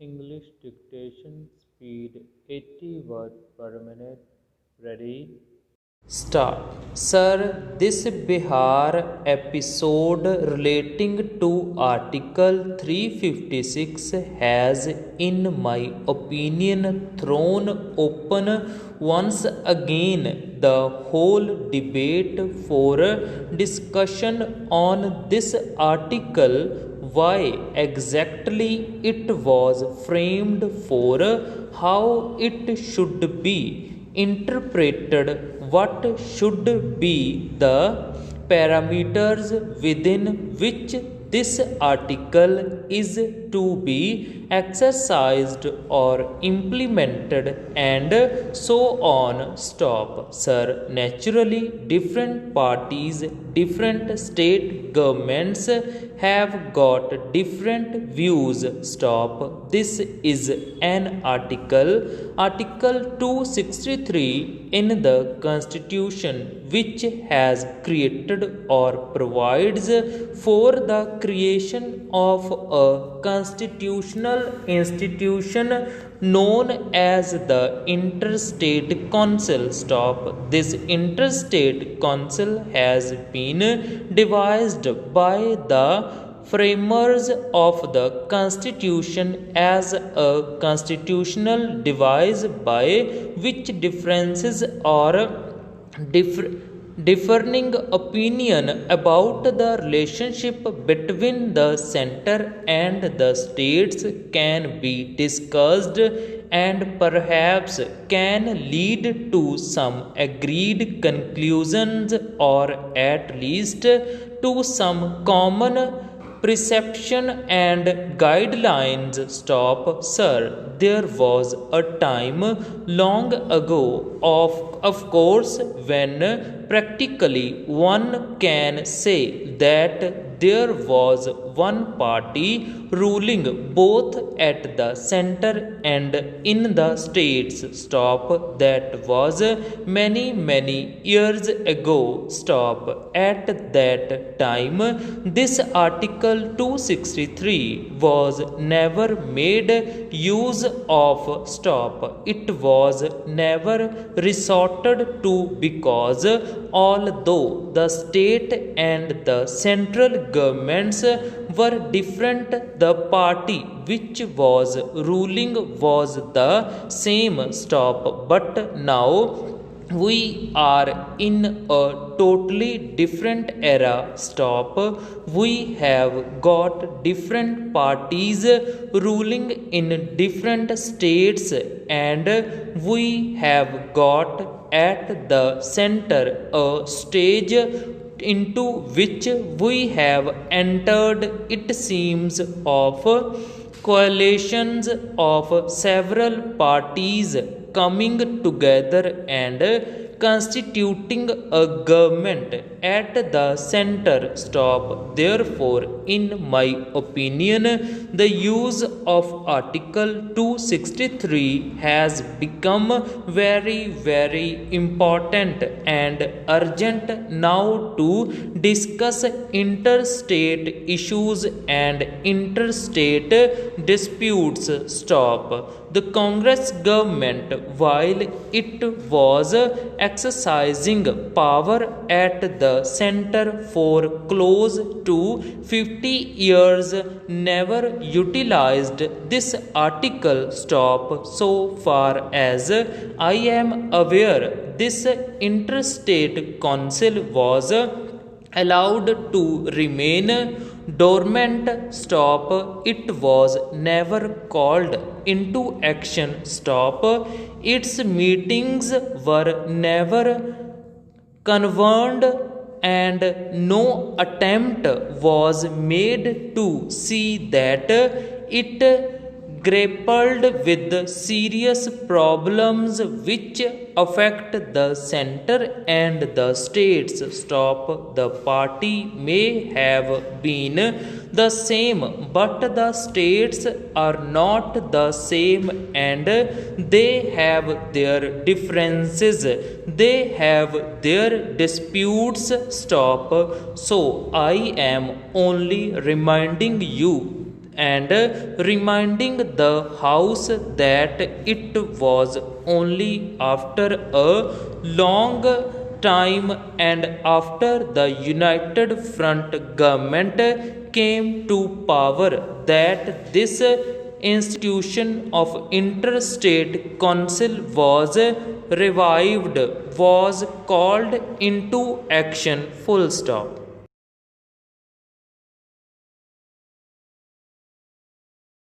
English dictation speed 80 word per minute. Ready? Start. Sir, this Bihar episode relating to Article 356 has, in my opinion, thrown open once again the whole debate for discussion on this article, why exactly it was framed, for how it should be interpreted, what should be the parameters within which this article is to be exercised or implemented, and so on. Stop. Sir, naturally different parties, different state governments have got different views. Stop. This is an article 263 in the constitution, which has created or provides for the creation of a constitutional institution known as the Interstate Council. Stop. This Interstate Council has been devised by the framers of the Constitution as a constitutional device by which differences or differing opinion about the relationship between the center and the states can be discussed and perhaps can lead to some agreed conclusions, or at least to some common perception and guidelines. Stop. Sir, there was a time long ago, of course, when practically one can say that there was one party ruling both at the center and in the states. Stop. That was many years ago. Stop. At that time, this article 263 was never made use of. Stop. It was never resorted to, because although the state and the central governments were different, the party which was ruling was the same. Stop. But now we are in a totally different era. Stop. We have got different parties ruling in different states, and we have got at the center a stage into which we have entered, it seems, of coalitions of several parties coming together and constituting a government at the center. Stop. Therefore, in my opinion, the use of Article 263 has become very important and urgent now to discuss interstate issues and interstate disputes. Stop. The Congress government, while it was exercising power at the center for close to 50 years, never utilized this article. Stop. So far as I am aware, this interstate council was allowed to remain dormant. Stop. It was never called into action. Stop. Its meetings were never convened, and no attempt was made to see that it grappled with serious problems which affect the center and the states. Stop. The party may have been the same, but the states are not the same, and they have their differences, they have their disputes. Stop. So I am only reminding you and reminding the House that it was only after a long time and after the United Front government came to power that this institution of interstate council was revived, was called into action, full stop.